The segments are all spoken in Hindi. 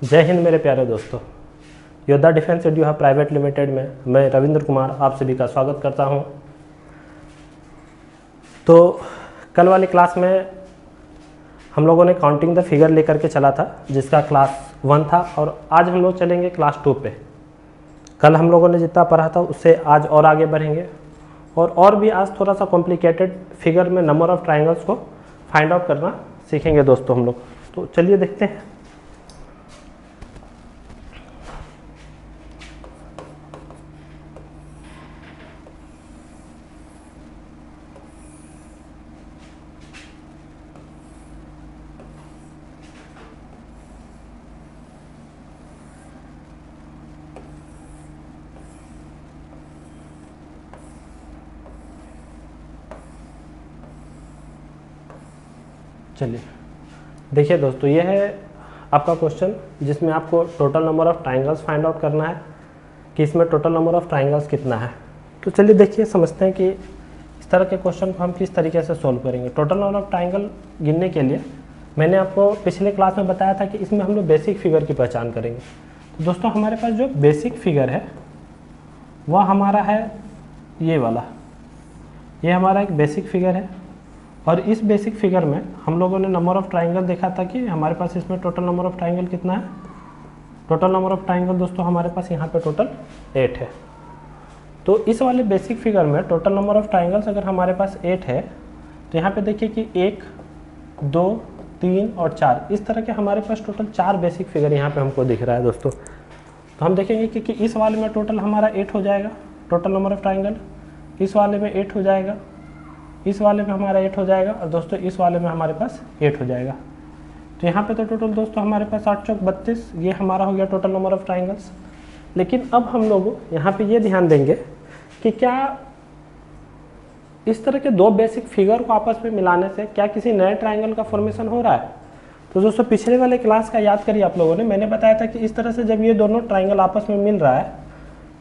जय हिंद मेरे प्यारे दोस्तों। योद्धा डिफेंस एड्यूहा प्राइवेट लिमिटेड में मैं रविंद्र कुमार आप सभी का स्वागत करता हूं। तो कल वाली क्लास में हम लोगों ने काउंटिंग द फिगर लेकर के चला था, जिसका क्लास 1 था, और आज हम लोग चलेंगे क्लास 2 पे। कल हम लोगों ने जितना पढ़ा था उससे आज और आगे बढ़ेंगे, और भी आज थोड़ा सा कॉम्प्लिकेटेड फिगर में नंबर ऑफ ट्राइंगल्स को फाइंड आउट करना सीखेंगे दोस्तों हम लोग। तो चलिए देखते हैं। चलिए देखिए दोस्तों, ये है आपका क्वेश्चन जिसमें आपको total number of triangles find out करना है कि इसमें टोटल नंबर ऑफ ट्राइंगल्स कितना है। तो चलिए देखिए, समझते हैं कि इस तरह के क्वेश्चन को हम किस तरीके से सॉल्व करेंगे। टोटल नंबर ऑफ ट्राइंगल गिनने के लिए मैंने आपको पिछले क्लास में बताया था कि इसमें हम लोग बेसिक फिगर की पहचान करेंगे। तो दोस्तों हमारे पास जो बेसिक फिगर है वह हमारा है ये वाला, ये हमारा एक बेसिक फिगर है। और इस बेसिक फिगर में हम लोगों ने नंबर ऑफ ट्राइंगल देखा था कि हमारे पास इसमें टोटल नंबर ऑफ ट्राइंगल कितना है। टोटल नंबर ऑफ ट्राइंगल दोस्तों हमारे पास यहाँ पे टोटल 8 है। तो इस वाले बेसिक फिगर में टोटल नंबर ऑफ ट्राइंगल्स अगर हमारे पास 8 है तो यहाँ पे देखिए कि 1, 2, 3 और 4 इस तरह के हमारे पास टोटल 4 बेसिक फिगर यहाँ पे हमको दिख रहा है दोस्तों। तो हम देखेंगे कि इस वाले में टोटल हमारा 8 हो जाएगा, टोटल नंबर ऑफ ट्राइंगल। इस वाले में 8 हो जाएगा, इस वाले में हमारा 8 हो जाएगा, और दोस्तों इस वाले में हमारे पास 8 हो जाएगा। तो यहाँ पे तो टोटल दोस्तों हमारे पास 8 चौक 32, ये हमारा हो गया टोटल नंबर ऑफ ट्राइंगल्स। लेकिन अब हम लोग यहाँ पे ये ध्यान देंगे कि क्या इस तरह के दो बेसिक फिगर को आपस में मिलाने से क्या किसी नए ट्राइंगल का फॉर्मेशन हो रहा है। तो दोस्तों पिछले वाले क्लास का याद करिए आप लोगों ने, मैंने बताया था कि इस तरह से जब ये दोनों ट्राइंगल आपस में मिल रहा है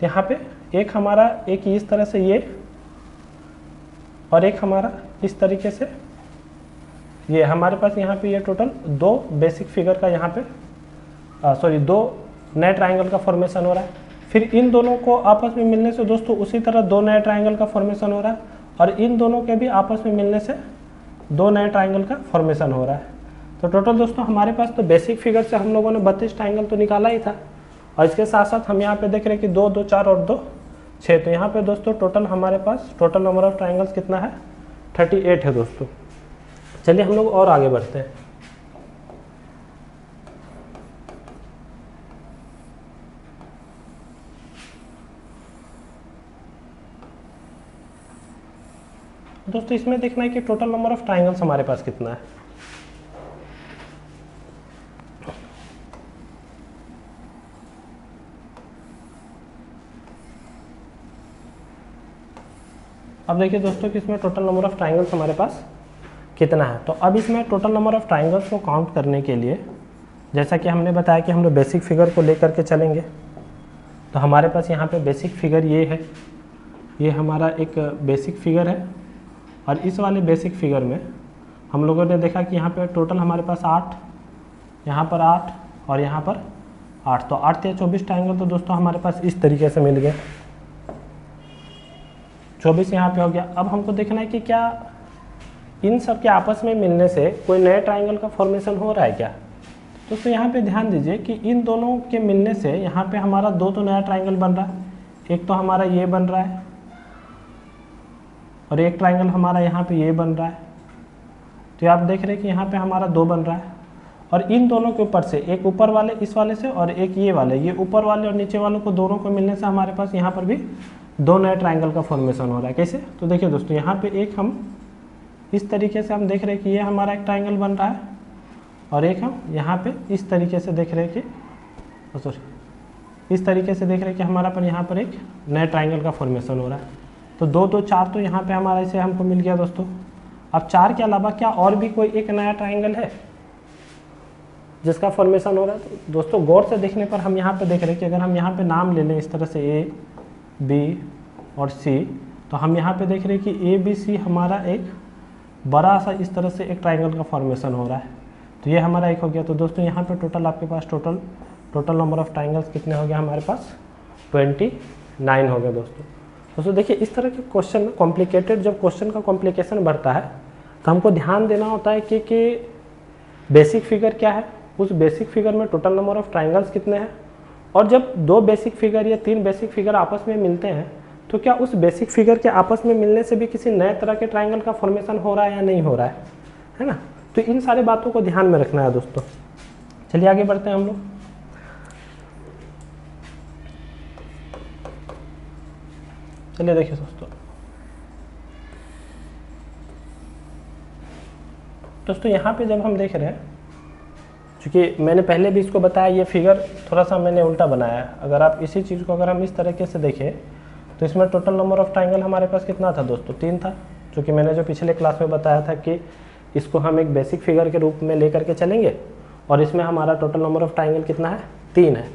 तो यहाँ पे एक हमारा एक इस तरह से ये, और एक हमारा इस तरीके से ये, हमारे पास यहाँ पे ये टोटल दो बेसिक फिगर का यहाँ पे दो नए ट्राइंगल का फॉर्मेशन हो रहा है। फिर इन दोनों को आपस में मिलने से दोस्तों उसी तरह दो नए ट्राइंगल का फॉर्मेशन हो रहा है, और इन दोनों के भी आपस में मिलने से दो नए ट्राइंगल का फॉर्मेशन हो रहा है। तो टोटल दोस्तों हमारे पास तो बेसिक फिगर से हम लोगों ने 32 ट्राइंगल तो निकाला ही था, और इसके साथ साथ हम यहाँ पे देख रहे हैं कि 2, 2, 4 और 2, 6। तो यहाँ पे दोस्तों टोटल हमारे पास टोटल नंबर ऑफ ट्राइंगल्स कितना है, 38 है दोस्तों। चलिए हम लोग और आगे बढ़ते हैं। दोस्तों इसमें देखना है कि टोटल नंबर ऑफ ट्राइंगल्स हमारे पास कितना है। अब देखिए दोस्तों कि इसमें टोटल नंबर ऑफ ट्राइंगल्स हमारे पास कितना है। तो अब इसमें टोटल नंबर ऑफ ट्राइंगल्स को काउंट करने के लिए जैसा कि हमने बताया कि हम लोग बेसिक फिगर को लेकर के चलेंगे। तो हमारे पास यहाँ पे बेसिक फिगर ये है, ये हमारा एक बेसिक फिगर है, और इस वाले बेसिक फिगर में हम लोगों ने देखा कि यहाँ पे टोटल हमारे पास 8, यहाँ पर 8 और यहाँ पर 8। तो 8 या 24 ट्राइंगल तो दोस्तों हमारे पास इस तरीके से मिल गए। 24 यहाँ पे हो गया। अब हमको देखना है कि क्या इन सब के आपस में मिलने से कोई नए ट्राइंगल का फॉर्मेशन हो रहा है क्या। दोस्तों यहाँ पे ध्यान दीजिए कि इन दोनों के मिलने से यहाँ पे हमारा दो तो नया ट्राइंगल बन रहा है। एक तो हमारा ये बन रहा है, और एक ट्राइंगल हमारा यहाँ पे ये बन रहा है। तो आप देख रहे हैं कि यहाँ पे हमारा 2 बन रहा है, और इन दोनों के ऊपर से एक ऊपर वाले इस वाले से और एक ये वाले, ये ऊपर वाले और नीचे वालों को दोनों को मिलने से हमारे पास यहाँ पर भी दो नए ट्राइंगल का फॉर्मेशन हो रहा है। कैसे, तो देखिए दोस्तों यहाँ पे एक हम इस तरीके से हम देख रहे हैं कि ये हमारा एक ट्राइंगल बन रहा है, और एक हम यहाँ पे इस तरीके से देख रहे हैं कि इस तरीके से देख रहे हैं कि हमारा पर यहाँ पर एक नए ट्राइंगल का फॉर्मेशन हो रहा है। तो 2, 2, 4 तो यहाँ पे हमारा इसे हमको मिल गया दोस्तों। अब 4 के अलावा क्या और भी कोई एक नया ट्राइंगल है जिसका फॉर्मेशन हो रहा है। तो दोस्तों गौर से देखने पर हम यहाँ पे देख रहे हैं कि अगर हम यहाँ पे नाम ले लें इस तरह से A, B और C, तो हम यहाँ पे देख रहे हैं कि A, B, C हमारा एक बड़ा सा इस तरह से एक ट्राइंगल का फॉर्मेशन हो रहा है। तो ये हमारा एक हो गया। तो दोस्तों यहाँ पे टोटल आपके पास टोटल नंबर ऑफ ट्राइंगल्स कितने हो गया हमारे पास 29 हो गया दोस्तों। देखिए इस तरह के क्वेश्चन में कॉम्प्लिकेटेड, जब क्वेश्चन का कॉम्प्लिकेशन बढ़ता है तो हमको ध्यान देना होता है कि बेसिक फिगर क्या है, उस बेसिक फिगर में टोटल नंबर ऑफ ट्राइंगल्स कितने हैं, और जब 2 बेसिक फिगर या 3 बेसिक फिगर आपस में मिलते हैं तो क्या उस बेसिक फिगर के आपस में मिलने से भी किसी नए तरह के ट्राइंगल का फॉर्मेशन हो रहा है या नहीं हो रहा है ना। तो इन सारे बातों को ध्यान में रखना है दोस्तों। चलिए आगे बढ़ते हैं हम लोग। चलिए देखिए दोस्तों यहाँ पे जब हम देख रहे हैं, क्योंकि मैंने पहले भी इसको बताया, ये फिगर थोड़ा सा मैंने उल्टा बनाया है। अगर आप इसी चीज़ को अगर हम इस तरीके से देखें तो इसमें टोटल नंबर ऑफ ट्राइंगल हमारे पास कितना था दोस्तों 3 था, क्योंकि मैंने जो पिछले क्लास में बताया था कि इसको हम एक बेसिक फिगर के रूप में लेकर के चलेंगे और इसमें हमारा टोटल नंबर ऑफ ट्राइंगल कितना है 3 है।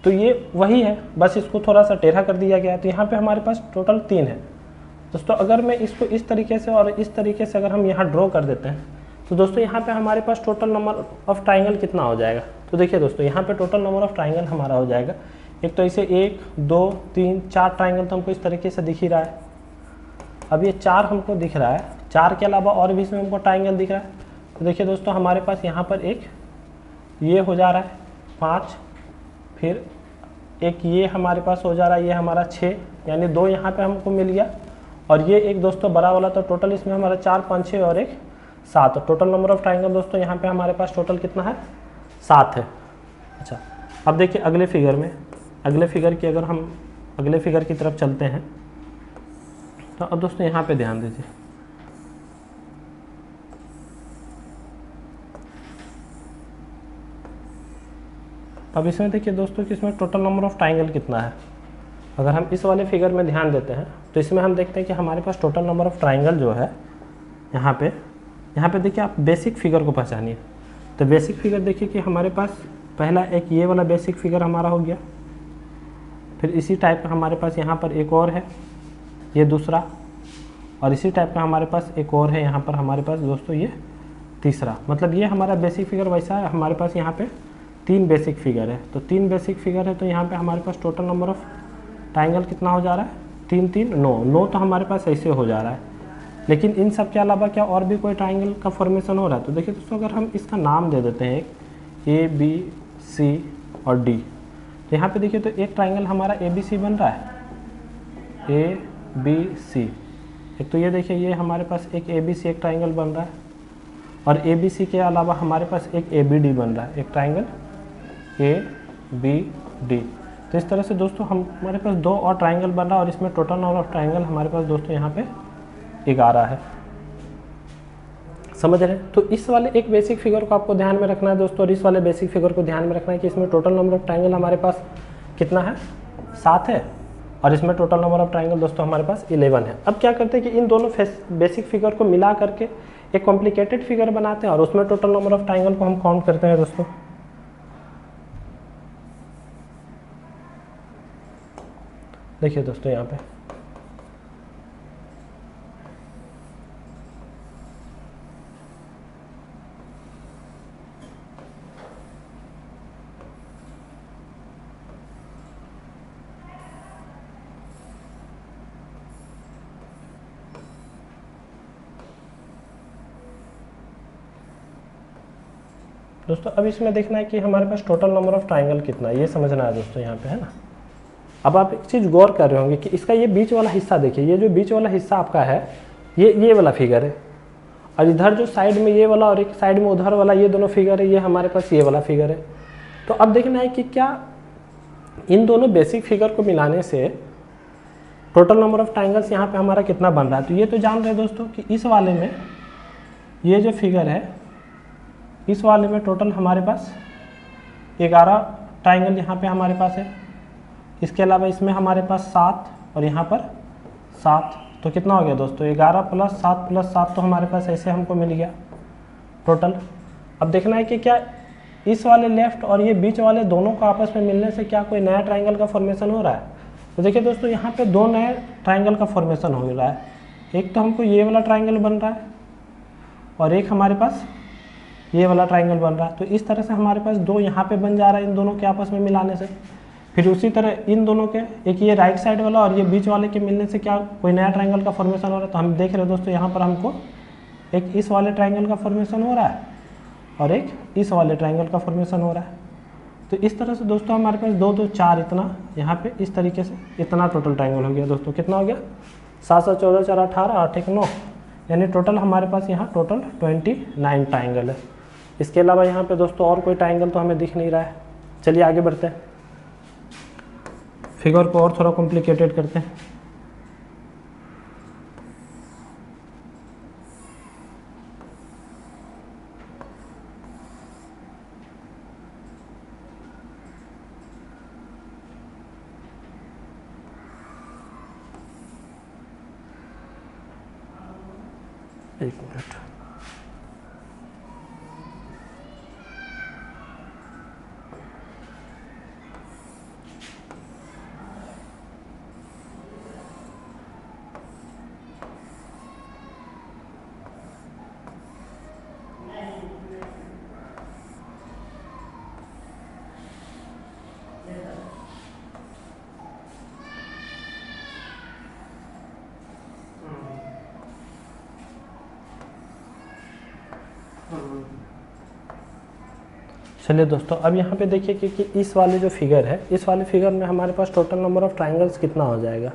तो ये वही है, बस इसको थोड़ा सा टेढ़ा कर दिया गया है। तो यहाँ पे हमारे पास टोटल 3 है दोस्तों। अगर मैं इसको इस तरीके से और इस तरीके से अगर हम यहाँ ड्रॉ कर देते हैं तो दोस्तों यहाँ पे हमारे पास टोटल नंबर ऑफ ट्राइंगल कितना हो जाएगा। तो देखिए दोस्तों यहाँ पे टोटल नंबर ऑफ ट्राइंगल हमारा हो जाएगा, एक तो इसे 1 2 3 4 ट्राइंगल तो हमको इस तरीके से दिख ही रहा है। अब ये 4 हमको दिख रहा है, 4 के अलावा और भी इसमें हमको ट्राइंगल दिख रहा है। तो देखिए दोस्तों हमारे पास यहाँ पर एक ये हो जा रहा है 5, फिर एक ये हमारे पास हो जा रहा है, ये हमारा 6, यानी 2 यहाँ पे हमको मिल गया, और ये एक दोस्तों बड़ा वाला। तो टोटल इसमें हमारा 4 5 6 और एक 7। टोटल नंबर ऑफ ट्राइंगल दोस्तों यहाँ पे हमारे पास टोटल कितना है 7 है। अच्छा, अब देखिए अगले फिगर में, अगले फिगर की अगर हम अगले फिगर की तरफ चलते हैं तो अब दोस्तों यहाँ पे ध्यान दीजिए। अब इसमें देखिए दोस्तों कि इसमें टोटल नंबर ऑफ ट्राइंगल कितना है। अगर हम इस वाले फिगर में ध्यान देते हैं तो इसमें हम देखते हैं कि हमारे पास टोटल नंबर ऑफ ट्राइंगल जो है यहाँ पे देखिए, आप बेसिक फिगर को पहचानिए। तो बेसिक फिगर देखिए कि हमारे पास पहला एक ये वाला बेसिक फिगर हमारा हो गया, फिर इसी टाइप का हमारे पास यहाँ पर एक और है, ये दूसरा, और इसी टाइप का हमारे पास एक और है यहाँ पर हमारे पास दोस्तों ये तीसरा। मतलब ये हमारा बेसिक फिगर वैसा है, हमारे पास यहाँ पे 3 बेसिक फिगर है। तो 3 बेसिक फिगर है, तो यहाँ पे हमारे पास टोटल नंबर ऑफ ट्राइंगल कितना हो जा रहा है 3 3 9 तो हमारे पास ऐसे हो जा रहा है। लेकिन इन सब के अलावा क्या और भी कोई ट्राइंगल का फॉर्मेशन हो रहा है। तो देखिए दोस्तों अगर हम इसका नाम दे देते हैं एक A B C और D, तो यहाँ पे देखिए तो एक ट्राइंगल हमारा ABC बन रहा है, ABC। एक तो ये देखिए ये हमारे पास एक ABC एक ट्राइंगल बन रहा है, और ABC के अलावा हमारे पास एक ABD बन रहा है, एक ट्राइंगल ABD। तो इस तरह से दोस्तों हमारे पास 2 और ट्राइंगल बन रहा है, और इसमें टोटल नंबर ऑफ ट्राइंगल हमारे पास दोस्तों यहाँ पे 11 है। समझ रहे हैं। तो इस वाले एक बेसिक फिगर को आपको ध्यान में रखना है दोस्तों, और इस वाले बेसिक फिगर को ध्यान में रखना है कि इसमें टोटल नंबर ऑफ ट्राइंगल हमारे पास कितना है 7 है, और इसमें टोटल नंबर ऑफ ट्राइंगल दोस्तों हमारे पास 11 है। अब क्या करते हैं कि इन दोनों बेसिक फिगर को मिला करके एक कॉम्प्लिकेटेड फिगर बनाते हैं, और उसमें टोटल नंबर ऑफ ट्राइंगल को हम काउंट करते हैं दोस्तों। देखिए दोस्तों यहाँ पे दोस्तों अब इसमें देखना है कि हमारे पास टोटल नंबर ऑफ ट्राइंगल कितना है, ये समझना है दोस्तों यहाँ पे, है ना। अब आप एक चीज़ गौर कर रहे होंगे कि इसका ये बीच वाला हिस्सा देखिए, ये जो बीच वाला हिस्सा आपका है ये वाला फिगर है, और इधर जो साइड में ये वाला और एक साइड में उधर वाला ये दोनों फिगर है, ये हमारे पास ये वाला फिगर है। तो अब देखना है कि क्या इन दोनों बेसिक फिगर को मिलाने से टोटल नंबर ऑफ ट्राइंगल्स यहाँ पे हमारा कितना बन रहा है। तो ये तो जान रहे हैं दोस्तों कि इस वाले में ये जो फिगर है, इस वाले में टोटल हमारे पास 11 ट्राइंगल यहाँ पे हमारे पास है। इसके अलावा इसमें हमारे पास 7 और यहाँ पर 7, तो कितना हो गया दोस्तों 11 + 7 + 7, तो हमारे पास ऐसे हमको मिल गया टोटल। अब देखना है कि क्या इस वाले लेफ्ट और ये बीच वाले दोनों को आपस में मिलने से क्या कोई नया ट्राइंगल का फॉर्मेशन हो रहा है। तो देखिए दोस्तों यहाँ पे 2 नए ट्राइंगल का फॉर्मेशन हो रहा है। एक तो हमको ये वाला ट्राइंगल बन रहा है, और एक हमारे पास ये वाला ट्राइंगल बन रहा है। तो इस तरह से हमारे पास दो यहाँ पे बन जा रहा है इन दोनों के आपस में मिलाने से। फिर उसी तरह इन दोनों के, एक ये राइट साइड वाला और ये बीच वाले के मिलने से क्या कोई नया ट्राइंगल का फॉर्मेशन हो रहा है। तो हम देख रहे हैं दोस्तों यहाँ पर हमको एक इस वाले ट्राइंगल का फॉर्मेशन हो रहा है और एक इस वाले ट्राइंगल का फॉर्मेशन हो रहा है। तो इस तरह से दोस्तों हमारे पास 2 2 4 इतना यहाँ पे इस तरीके से इतना टोटल ट्राइंगल हो गया दोस्तों। कितना हो गया? 7 7 14 4 18 8 1 9, यानी टोटल हमारे पास यहाँ टोटल 29 ट्राइंगल है। इसके अलावा यहाँ पे दोस्तों और कोई ट्राइंगल तो हमें दिख नहीं रहा है। चलिए आगे बढ़ते हैं, फिगर को और थोड़ा कॉम्प्लिकेटेड करते हैं। एक मिनट, चलिए दोस्तों अब यहाँ पे देखिए कि इस वाले जो फिगर है, इस वाले फिगर में हमारे पास टोटल नंबर ऑफ ट्राइंगल्स कितना हो जाएगा।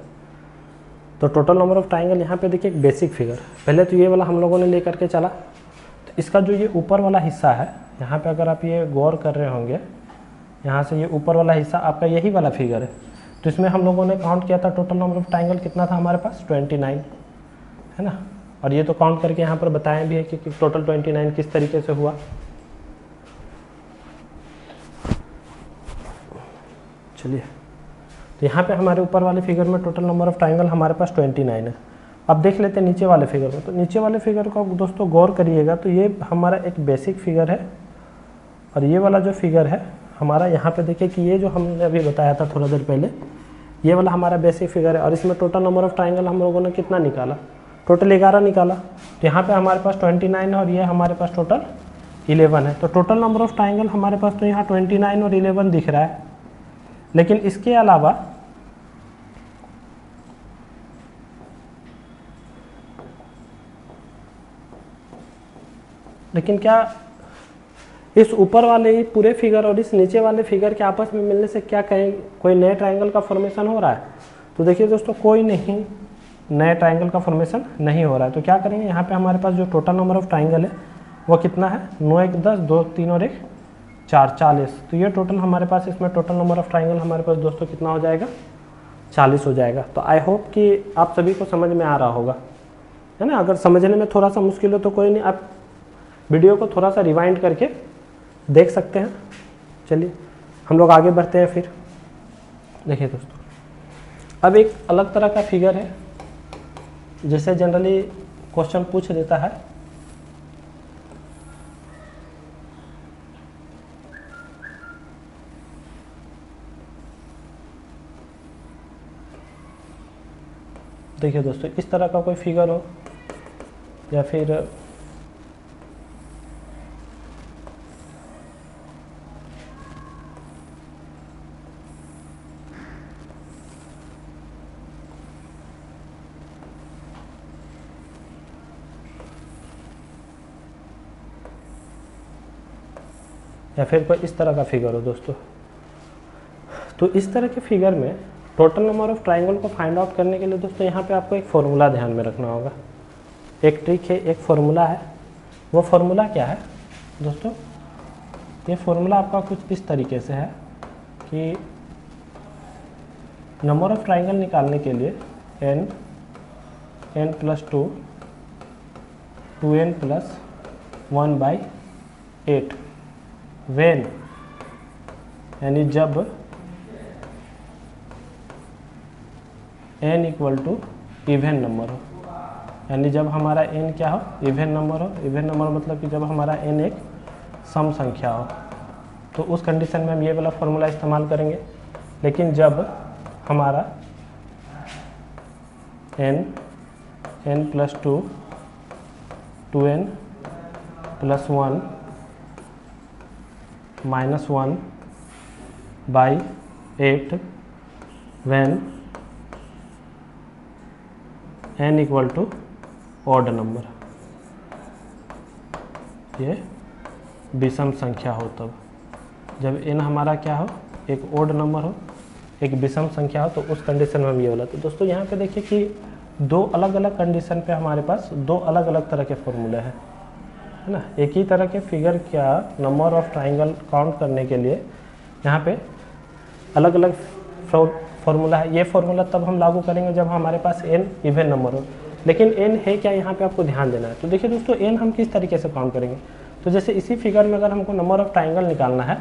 तो टोटल नंबर ऑफ ट्राइंगल यहाँ पे देखिए एक बेसिक फिगर, पहले तो ये वाला हम लोगों ने लेकर के चला। तो इसका जो ये ऊपर वाला हिस्सा है, यहाँ पे अगर आप ये गौर कर रहे होंगे, यहाँ से ये ऊपर वाला हिस्सा आपका यही वाला फिगर है। तो इसमें हम लोगों ने काउंट किया था टोटल नंबर ऑफ ट्राइंगल कितना था हमारे पास, 29 है ना। और ये तो काउंट करके यहाँ पर बताया भी है कि टोटल 29 किस तरीके से हुआ। चलिए, तो यहाँ पे हमारे ऊपर वाले फिगर में टोटल नंबर ऑफ ट्राइंगल हमारे पास 29 है। अब देख लेते हैं नीचे वाले फिगर को। तो नीचे वाले फिगर को दोस्तों गौर करिएगा, तो ये हमारा एक बेसिक फिगर है और ये वाला जो फिगर है हमारा, यहाँ पे देखिए कि ये जो हमने अभी बताया था थोड़ा देर पहले, ये वाला हमारा बेसिक फिगर है। और इसमें टोटल नंबर ऑफ ट्राइंगल हम लोगों ने कितना निकाला, टोटल 11 निकाला। तो यहाँ पे हमारे पास 29 है और ये हमारे पास टोटल 11 है। तो टोटल नंबर ऑफ ट्राइंगल हमारे पास तो यहाँ 29 और 11 दिख रहा है। लेकिन इसके अलावा क्या इस ऊपर वाले पूरे फिगर और इस नीचे वाले फिगर के आपस में मिलने से क्या कहीं कोई नए ट्राइंगल का फॉर्मेशन हो रहा है? तो देखिए दोस्तों, कोई नहीं, नए ट्राइंगल का फॉर्मेशन नहीं हो रहा है। तो क्या करेंगे, यहाँ पे हमारे पास जो टोटल नंबर ऑफ ट्राइंगल है वो कितना है, 9 1 10 2 3 और 1 4 40। तो ये टोटल हमारे पास, इसमें टोटल नंबर ऑफ ट्राइंगल हमारे पास दोस्तों कितना हो जाएगा, 40 हो जाएगा। तो आई होप कि आप सभी को समझ में आ रहा होगा, है ना। अगर समझने में थोड़ा सा मुश्किल हो तो कोई नहीं, आप वीडियो को थोड़ा सा रिवाइंड करके देख सकते हैं। चलिए हम लोग आगे बढ़ते हैं। फिर देखिए दोस्तों, अब एक अलग तरह का फिगर है जिसे जनरली क्वेश्चन पूछ देता है। देखिए दोस्तों, इस तरह का कोई फिगर हो या फिर कोई इस तरह का फिगर हो दोस्तों। तो इस तरह के फिगर में टोटल नंबर ऑफ ट्राइंगल को फाइंड आउट करने के लिए दोस्तों यहाँ पे आपको एक फॉर्मूला ध्यान में रखना होगा। एक ट्रिक है, एक फॉर्मूला है। वो फॉर्मूला क्या है दोस्तों? ये फॉर्मूला आपका कुछ इस तरीके से है कि नंबर ऑफ ट्राइंगल निकालने के लिए n + 2 2n + 1/8 when, यानी जब n = इवन नंबर हो, यानी जब हमारा n क्या हो, इवन नंबर हो। इवन नंबर मतलब कि जब हमारा n एक सम संख्या हो, तो उस कंडीशन में हम ये वाला फॉर्मूला इस्तेमाल करेंगे। लेकिन जब हमारा n + 2 2n + 1 -1/8 when n equal to odd number, ये विषम संख्या हो तब, जब n हमारा क्या हो, एक ऑड नंबर हो, एक विषम संख्या हो, तो उस कंडीशन में हम ये वाला। तो दोस्तों यहाँ पे देखिए कि दो अलग अलग कंडीशन पे हमारे पास दो अलग अलग तरह के फॉर्मूले हैं, है ना। एक ही तरह के फिगर का नंबर ऑफ ट्राइंगल काउंट करने के लिए यहाँ पे अलग अलग फॉर्मूला है। ये फॉर्मूला तब हम लागू करेंगे जब हमारे पास n इवन नंबर हो, लेकिन n है क्या, यहाँ पे आपको ध्यान देना है। तो देखिए दोस्तों, n हम किस तरीके से काउंट करेंगे, तो जैसे इसी फिगर में अगर हमको नंबर ऑफ ट्राइंगल निकालना है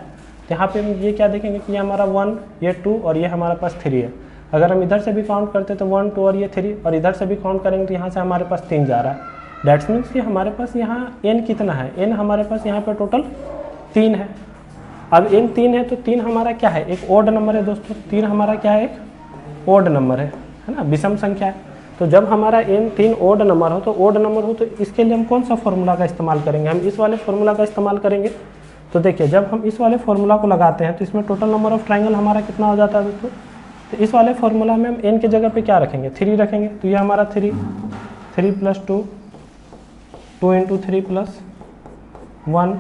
तो यहाँ पे हम ये क्या देखेंगे कि ये हमारा 1, ये 2 और ये हमारे पास 3 है। अगर हम इधर से भी काउंट करते तो 1, 2 और ये 3, और इधर से भी काउंट करेंगे तो यहाँ से हमारे पास 3 जा रहा है। डैट्स मीन्स कि हमारे पास यहाँ n कितना है, n हमारे पास यहाँ पर टोटल 3 है। अब n 3 है तो 3 हमारा क्या है, एक ऑड नंबर है दोस्तों। 3 हमारा क्या है, एक ऑड नंबर है ना, विषम संख्या है। तो जब हमारा n 3 ऑड नंबर हो, तो ऑड नंबर हो तो इसके लिए हम कौन सा फॉर्मूला का इस्तेमाल करेंगे, हम इस वाले फॉर्मूला का इस्तेमाल करेंगे। तो देखिए, जब हम इस वाले फॉर्मूला को लगाते हैं तो इसमें टोटल नंबर ऑफ ट्राइंगल हमारा कितना हो जाता है दोस्तों। तो इस वाले फॉर्मूला में हम n की जगह पे क्या रखेंगे, 3 रखेंगे। तो ये हमारा 3 + 2, 2 × 3 + 1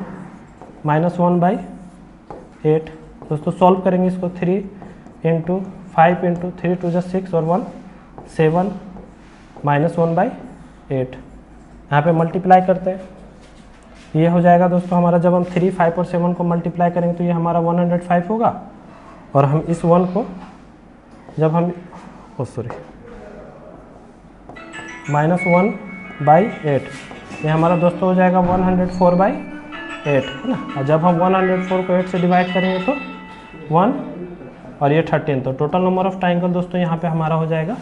-1/8। दोस्तों सॉल्व करेंगे इसको, 3 × 5 × 3 2 6 और 1 7 -1/8। यहाँ पे मल्टीप्लाई करते हैं, ये हो जाएगा दोस्तों हमारा, जब हम 3, 5 और 7 को मल्टीप्लाई करेंगे तो ये हमारा 105 होगा। और हम इस 1 को जब हम -1/8, ये हमारा दोस्तों हो जाएगा 104/8, है ना। और जब हम 104 को 8 से डिवाइड करेंगे तो 1 और ये 13, तो टोटल नंबर ऑफ ट्राइंगल दोस्तों यहाँ पे हमारा हो जाएगा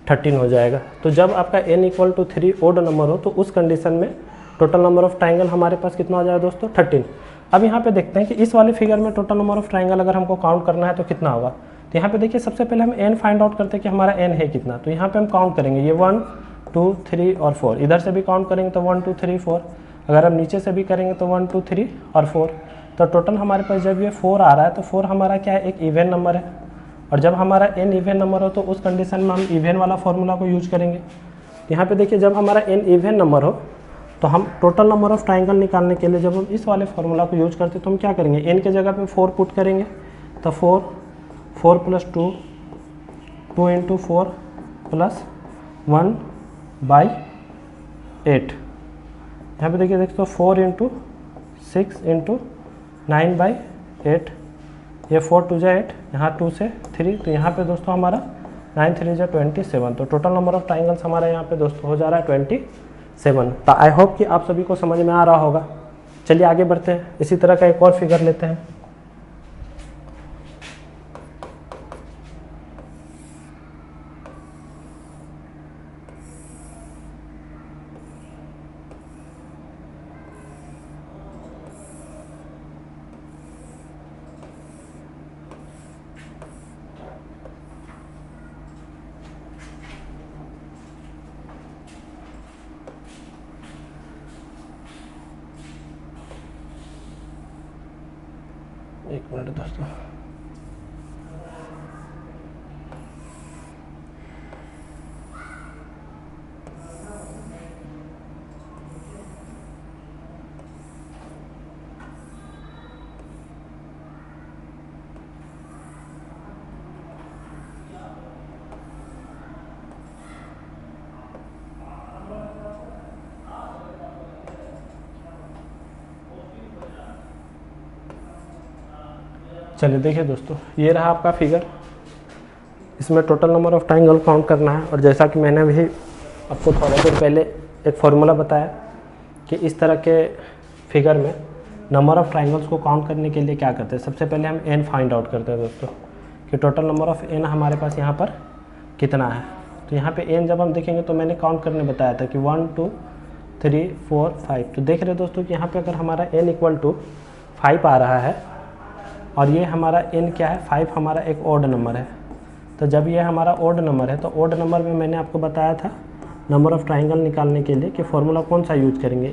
13 हो जाएगा। तो जब आपका n equal to 3 odd number हो तो उस कंडीशन में टोटल नंबर ऑफ ट्राइंगल हमारे पास कितना हो जाएगा दोस्तों, 13। अब यहाँ पे देखते हैं कि इस वाले फिगर में टोटल नंबर ऑफ ट्राइंगल अगर हमको काउंट करना है तो कितना होगा। तो यहाँ पे देखिए, सबसे पहले हम n फाइंड आउट करते हैं कि हमारा n है कितना। तो यहाँ पे हम काउंट करेंगे, ये 1, 2, 3 और 4। इधर से भी काउंट करेंगे तो 1, 2, 3, 4। अगर हम नीचे से भी करेंगे तो 1, 2, 3 और 4। तो टोटल हमारे पास जब ये 4 आ रहा है तो 4 हमारा क्या है, एक इवन नंबर है। और जब हमारा n इवन नंबर हो तो उस कंडीशन में हम इवन वाला फॉर्मूला को यूज करेंगे। यहाँ पे देखिए, जब हमारा n इवन नंबर हो तो हम टोटल नंबर ऑफ ट्राइंगल निकालने के लिए जब हम इस वाले फॉर्मूला को यूज करते हैं तो हम क्या करेंगे, n के जगह पे 4 पुट करेंगे। तो 4 + 2, 2 × 4 + 1/8। यहाँ पे देखिए दोस्तों, 4 × 6 × 9/8, ये 4 2 जा 8, यहाँ 2 से 3, तो यहाँ पे दोस्तों हमारा 9 3 जा 27। तो टोटल नंबर ऑफ ट्राइंगल्स हमारा यहाँ पे दोस्तों हो जा रहा है 27। तो आई होप कि आप सभी को समझ में आ रहा होगा। चलिए आगे बढ़ते हैं, इसी तरह का एक और फिगर लेते हैं। एक मिनट दोस्तों, चलिए देखिए दोस्तों, ये रहा आपका फिगर। इसमें total number of triangle count करना है। और जैसा कि मैंने भी आपको थोड़ा देर पहले एक फार्मूला बताया कि इस तरह के फिगर में नंबर ऑफ ट्राइंगल्स को काउंट करने के लिए क्या करते हैं, सबसे पहले हम n फाइंड आउट करते हैं दोस्तों कि टोटल नंबर ऑफ n हमारे पास यहाँ पर कितना है। तो यहाँ पे n जब हम देखेंगे तो मैंने काउंट करने बताया था कि 1 2 3 4 5। तो देख रहे हैं दोस्तों कि यहाँ पे अगर हमारा n इक्वल टू 5 आ रहा है और ये हमारा n क्या है, 5 हमारा एक ऑड नंबर है। तो जब ये हमारा ऑड नंबर है तो ऑड नंबर में मैंने आपको बताया था नंबर ऑफ ट्राइंगल निकालने के लिए कि फॉर्मूला कौन सा यूज करेंगे,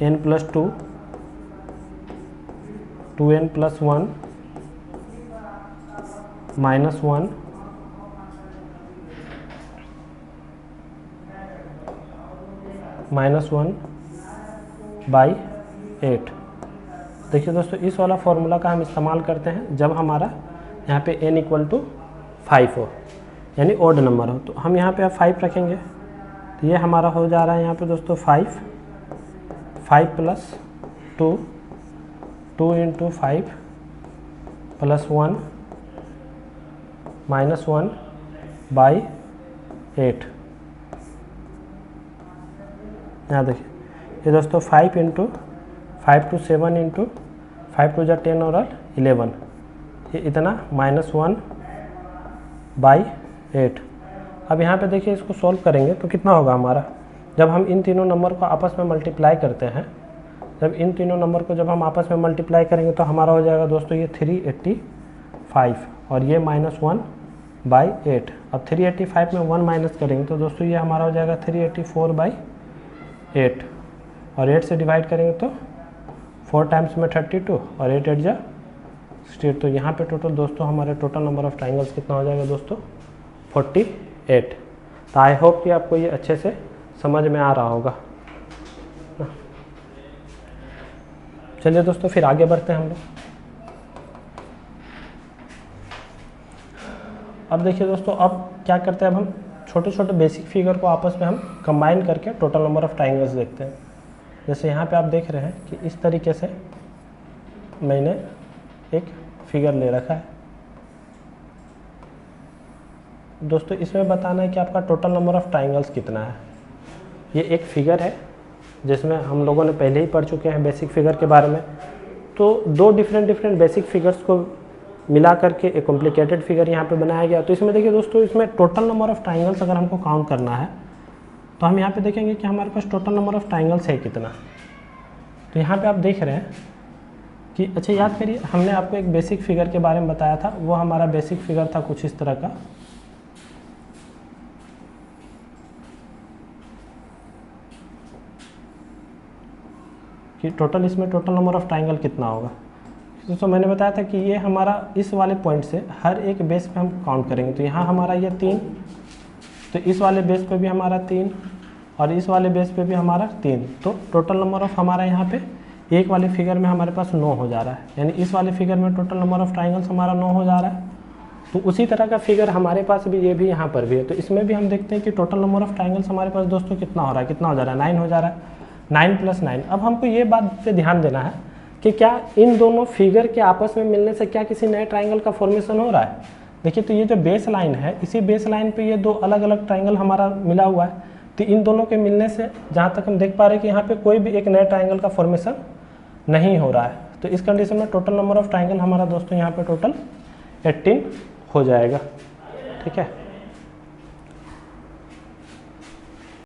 n + 2 2n + 1 -1 -1/8। देखिए दोस्तों, इस वाला फॉर्मूला का हम इस्तेमाल करते हैं जब हमारा यहाँ पे n = 5 हो, यानी ओड नंबर हो। तो हम यहाँ पे अब 5 रखेंगे, तो ये हमारा हो जा रहा है यहाँ पे दोस्तों 5 + 2 2 × 5 + 1 -1/8। यहाँ देखिए ये दोस्तों 5 × 5 to 7 × 5 to 10 और 11, ये इतना -1/8। अब यहाँ पे देखिए इसको सॉल्व करेंगे तो कितना होगा हमारा, जब हम इन तीनों नंबर को आपस में मल्टीप्लाई करते हैं, जब इन तीनों नंबर को जब हम आपस में मल्टीप्लाई करेंगे तो हमारा हो जाएगा दोस्तों ये 385 और ये -1/8। अब 385 में 1 माइनस करेंगे तो दोस्तों ये हमारा हो जाएगा 384/8 और 8 से डिवाइड करेंगे तो 4 टाइम्स में 32 और 8 8 जा 68। तो यहाँ पे टोटल दोस्तों हमारे टोटल नंबर ऑफ ट्राइंगल्स कितना हो जाएगा दोस्तों 48। तो आई होप कि आपको ये अच्छे से समझ में आ रहा होगा। चलिए दोस्तों फिर आगे बढ़ते हैं हम लोग। अब देखिए दोस्तों, अब क्या करते हैं, अब हम छोटे छोटे बेसिक फिगर को आपस में हम कंबाइन करके टोटल नंबर ऑफ ट्राइंगल्स देखते हैं। जैसे यहाँ पे आप देख रहे हैं कि इस तरीके से मैंने एक फिगर ले रखा है दोस्तों। इसमें बताना है कि आपका टोटल नंबर ऑफ ट्राइंगल्स कितना है। ये एक फिगर है जिसमें हम लोगों ने पहले ही पढ़ चुके हैं बेसिक फिगर के बारे में। तो दो डिफरेंट बेसिक फिगर्स को मिला करके एक कॉम्प्लिकेटेड फिगर यहाँ पे बनाया गया। तो इसमें देखिए दोस्तों, इसमें टोटल नंबर ऑफ ट्राइंगल्स अगर हमको काउंट करना है तो हम यहाँ पे देखेंगे कि हमारे पास टोटल नंबर ऑफ ट्राइंगल्स है कितना। तो यहाँ पे आप देख रहे हैं कि अच्छा याद करिए, हमने आपको एक बेसिक फिगर के बारे में बताया था। वो हमारा बेसिक फिगर था कुछ इस तरह का। कि टोटल इसमें टोटल नंबर ऑफ ट्राइंगल कितना होगा। दोस्तों मैंने बताया था कि ये हमारा इस वाले पॉइंट से हर एक बेस पे हम काउंट करेंगे। तो यहाँ हमारा ये 3, तो इस वाले बेस पे भी हमारा 3 और इस वाले बेस पे भी हमारा 3। तो टोटल नंबर ऑफ हमारा यहाँ पे एक वाले फिगर में हमारे पास 9 हो जा रहा है, यानी इस वाले फिगर में टोटल नंबर ऑफ ट्राइंगल्स हमारा 9 हो जा रहा है। तो उसी तरह का फिगर हमारे पास भी ये भी यहाँ पर भी है। तो इसमें भी हम देखते हैं कि टोटल नंबर ऑफ ट्राइंगल्स हमारे पास दोस्तों कितना हो रहा है, कितना हो जा रहा है, 9 हो जा रहा है, 9 + 9। अब हमको ये बात पे ध्यान देना है कि क्या इन दोनों फिगर के आपस में मिलने से क्या किसी नए ट्राइंगल का फॉर्मेशन हो रहा है। देखिए, तो ये जो बेस लाइन है, इसी बेस लाइन पे ये दो अलग अलग ट्राइंगल हमारा मिला हुआ है। तो इन दोनों के मिलने से जहाँ तक हम देख पा रहे हैं कि यहाँ पे कोई भी एक नए ट्राइंगल का फॉर्मेशन नहीं हो रहा है। तो इस कंडीशन में टोटल नंबर ऑफ ट्राइंगल हमारा दोस्तों यहाँ पे टोटल 18 हो जाएगा। ठीक है।